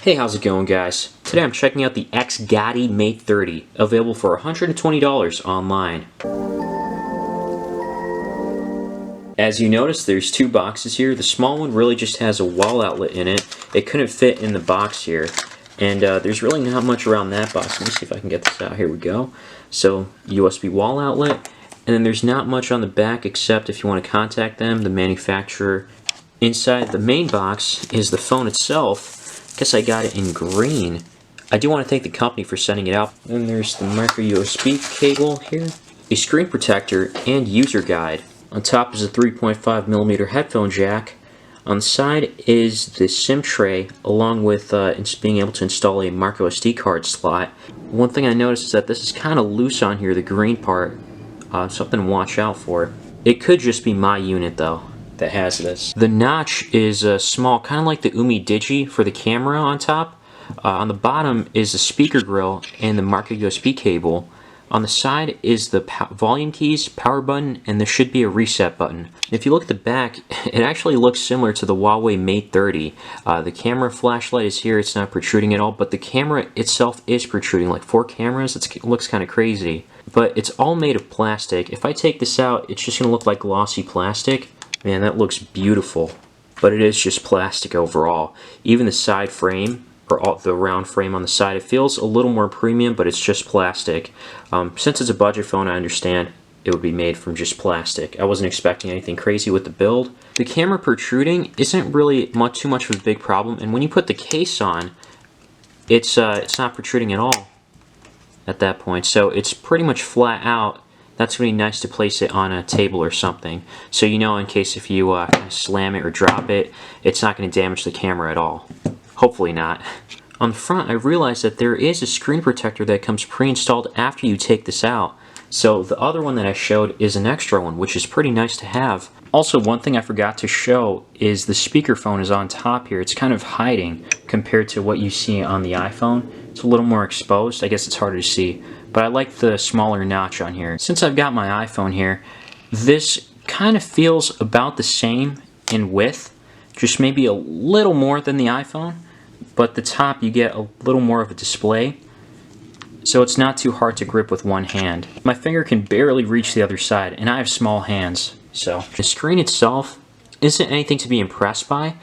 Hey, how's it going, guys? Today I'm checking out the Xgody Mate 30, available for $120 online. As you notice, there's two boxes here. The small one really just has a wall outlet in it. It couldn't fit in the box here. And there's really not much around that box. Let me see if I can get this out. Here we go. So, USB wall outlet. And then there's not much on the back except if you want to contact them, the manufacturer. Inside the main box is the phone itself. I guess I got it in green. I do want to thank the company for sending it out. Then there's the micro USB cable here, a screen protector, and user guide. On top is a 3.5mm headphone jack. On the side is the SIM tray, along with being able to install a micro SD card slot. One thing I noticed is that this is kind of loose on here, the green part. Something to watch out for. It could just be my unit though that has this. The notch is small, kind of like the Umi Digi for the camera on top. On the bottom is the speaker grill and the micro USB cable. On the side is the volume keys, power button, and there should be a reset button. If you look at the back, it actually looks similar to the Huawei Mate 30. The camera flashlight is here, it's not protruding at all, but the camera itself is protruding, like 4 cameras. It looks kind of crazy. But it's all made of plastic. If I take this out, it's just going to look like glossy plastic. Man, that looks beautiful. But it is just plastic overall. Even the side frame, or the round frame on the side, it feels a little more premium, but it's just plastic. Since it's a budget phone, I understand it would be made from just plastic. I wasn't expecting anything crazy with the build. The camera protruding isn't really too much of a big problem, and when you put the case on, it's not protruding at all at that point. So it's pretty much flat out. That's going to be nice to place it on a table or something. So you know, in case if you kind of slam it or drop it, it's not going to damage the camera at all. Hopefully not. On the front, I realized that there is a screen protector that comes pre-installed after you take this out. So the other one that I showed is an extra one, which is pretty nice to have. Also, one thing I forgot to show is the speakerphone is on top here. It's kind of hiding compared to what you see on the iPhone. It's a little more exposed. I guess it's harder to see. But I like the smaller notch on here. Since I've got my iPhone here, this kind of feels about the same in width, just maybe a little more than the iPhone. But the top, you get a little more of a display, so it's not too hard to grip with one hand. My finger can barely reach the other side, and I have small hands. So the screen itself isn't anything to be impressed by.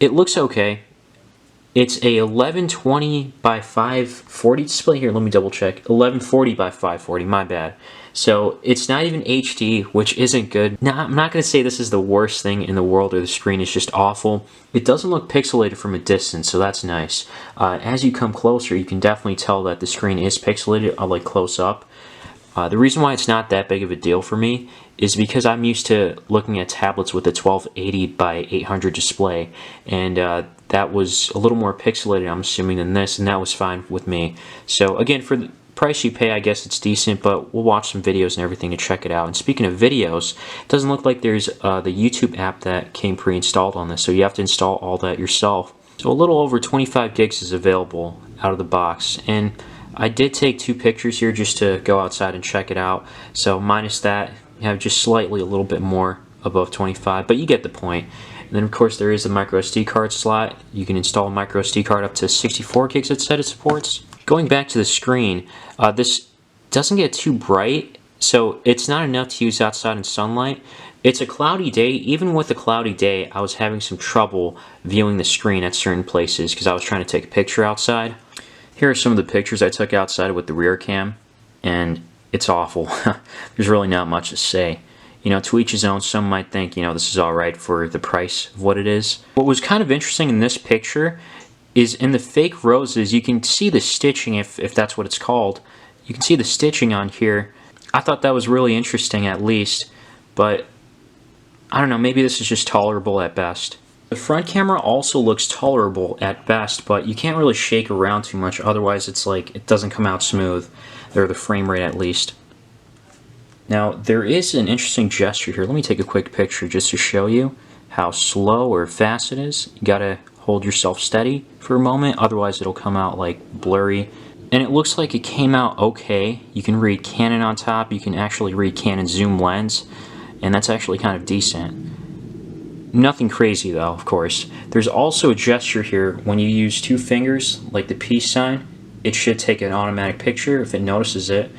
It looks okay. It's a 1120 by 540 display. Here, let me double check. 1140 by 540, my bad. So it's not even HD, which isn't good. Now, I'm not going to say this is the worst thing in the world or the screen is just awful. It doesn't look pixelated from a distance, so that's nice. As you come closer, you can definitely tell that the screen is pixelated, like close up. The reason why it's not that big of a deal for me is because I'm used to looking at tablets with a 1280 by 800 display, and that was a little more pixelated, I'm assuming, than this, and that was fine with me. So again, for the price you pay, I guess it's decent, but we'll watch some videos and everything to check it out. And speaking of videos, it doesn't look like there's the YouTube app that came pre-installed on this, so you have to install all that yourself. So a little over 25 gigs is available out of the box, and I did take 2 pictures here just to go outside and check it out. So minus that, you have just slightly a little bit more above 25, but you get the point. And then of course there is a micro SD card slot. You can install a micro SD card up to 64 gigs it said it supports. Going back to the screen, this doesn't get too bright, so it's not enough to use outside in sunlight. It's a cloudy day. Even with a cloudy day, I was having some trouble viewing the screen at certain places because I was trying to take a picture outside. Here are some of the pictures I took outside with the rear cam, and it's awful. There's really not much to say. You know, to each his own. Some might think, you know, this is alright for the price of what it is. What was kind of interesting in this picture is in the fake roses, you can see the stitching, if that's what it's called. You can see the stitching on here. I thought that was really interesting, at least, but I don't know, maybe this is just tolerable at best. The front camera also looks tolerable at best, but you can't really shake around too much, otherwise it's like it doesn't come out smooth, or the frame rate at least. Now, there is an interesting gesture here. Let me take a quick picture just to show you how slow or fast it is. You gotta hold yourself steady for a moment, otherwise it'll come out like blurry. And it looks like it came out okay. You can read Canon on top, you can actually read Canon zoom lens, and that's actually kind of decent. Nothing crazy though, of course. There's also a gesture here when you use two fingers, like the peace sign. It should take an automatic picture if it notices it.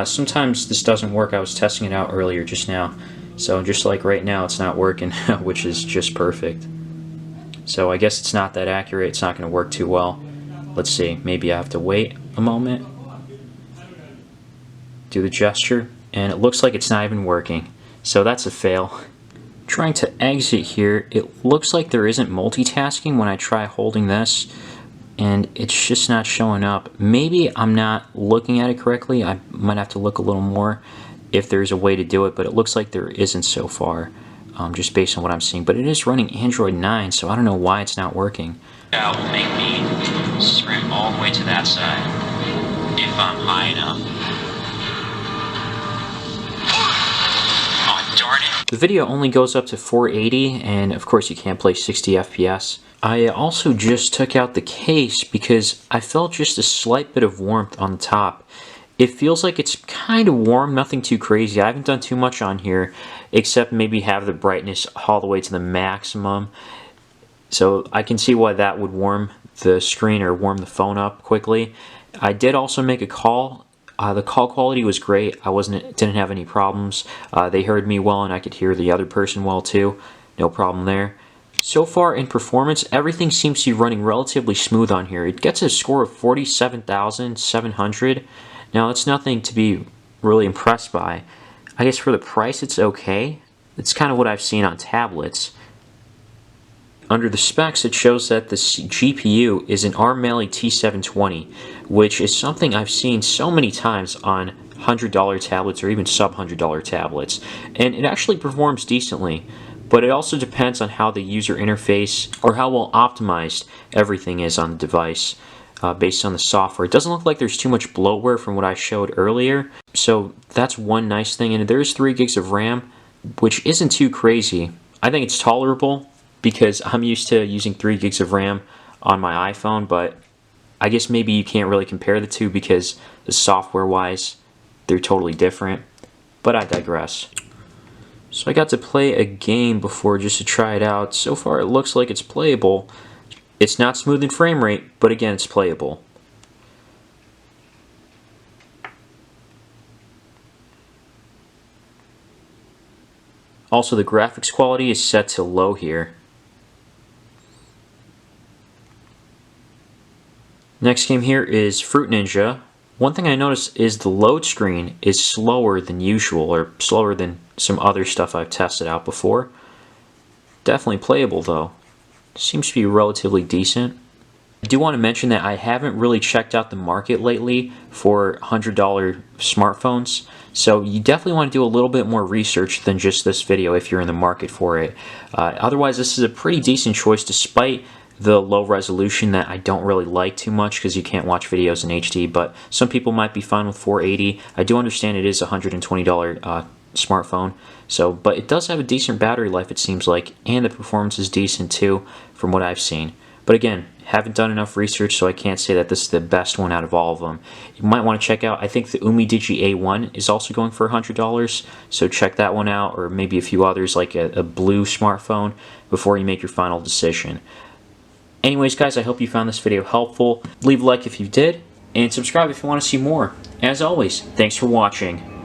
Sometimes this doesn't work. I was testing it out earlier just now. So just like right now, it's not working, which is just perfect. So I guess it's not that accurate. It's not going to work too well. Let's see. Maybe I have to wait a moment. Do the gesture. And it looks like it's not even working. So that's a fail. Trying to exit here, it looks like there isn't multitasking when I try holding this, and it's just not showing up. Maybe I'm not looking at it correctly. I might have to look a little more if there's a way to do it, but it looks like there isn't so far, just based on what I'm seeing. But it is running Android 9, so I don't know why it's not working. That will make me sprint all the way to that side if I'm high enough. Darn it. The video only goes up to 480, and of course you can't play 60 FPS. I also just took out the case because I felt just a slight bit of warmth on the top. It feels like it's kind of warm, nothing too crazy. I haven't done too much on here except maybe have the brightness all the way to the maximum. So I can see why that would warm the screen or warm the phone up quickly. I did also make a call. The call quality was great. I didn't have any problems. They heard me well, and I could hear the other person well too. No problem there. So far in performance, everything seems to be running relatively smooth on here. It gets a score of 47,700. Now that's nothing to be really impressed by. I guess for the price it's okay. It's kind of what I've seen on tablets. Under the specs, it shows that the GPU is an ARM Mali T720, which is something I've seen so many times on $100 tablets or even sub-$100 tablets, and it actually performs decently, but it also depends on how the user interface or how well optimized everything is on the device based on the software. It doesn't look like there's too much bloatware from what I showed earlier, so that's one nice thing, and there's 3 gigs of RAM, which isn't too crazy. I think it's tolerable, because I'm used to using 3 gigs of RAM on my iPhone, but I guess maybe you can't really compare the two because the software-wise, they're totally different. But I digress. So I got to play a game before just to try it out. So far it looks like it's playable. It's not smooth in frame rate, but again, it's playable. Also, the graphics quality is set to low here. Next game here is Fruit Ninja. One thing I noticed is the load screen is slower than usual, or slower than some other stuff I've tested out before. Definitely playable though. Seems to be relatively decent. I do want to mention that I haven't really checked out the market lately for $100 smartphones, so you definitely want to do a little bit more research than just this video if you're in the market for it. Otherwise, this is a pretty decent choice despite the low resolution that I don't really like too much because you can't watch videos in HD, but some people might be fine with 480. I do understand it is a $120 smartphone, but it does have a decent battery life, it seems like, and the performance is decent too from what I've seen. But again, haven't done enough research, so I can't say that this is the best one out of all of them. You might want to check out, I think the UmiDigi A1 is also going for $100, so check that one out, or maybe a few others like a blue smartphone before you make your final decision. Anyways, guys, I hope you found this video helpful. Leave a like if you did, and subscribe if you want to see more. As always, thanks for watching.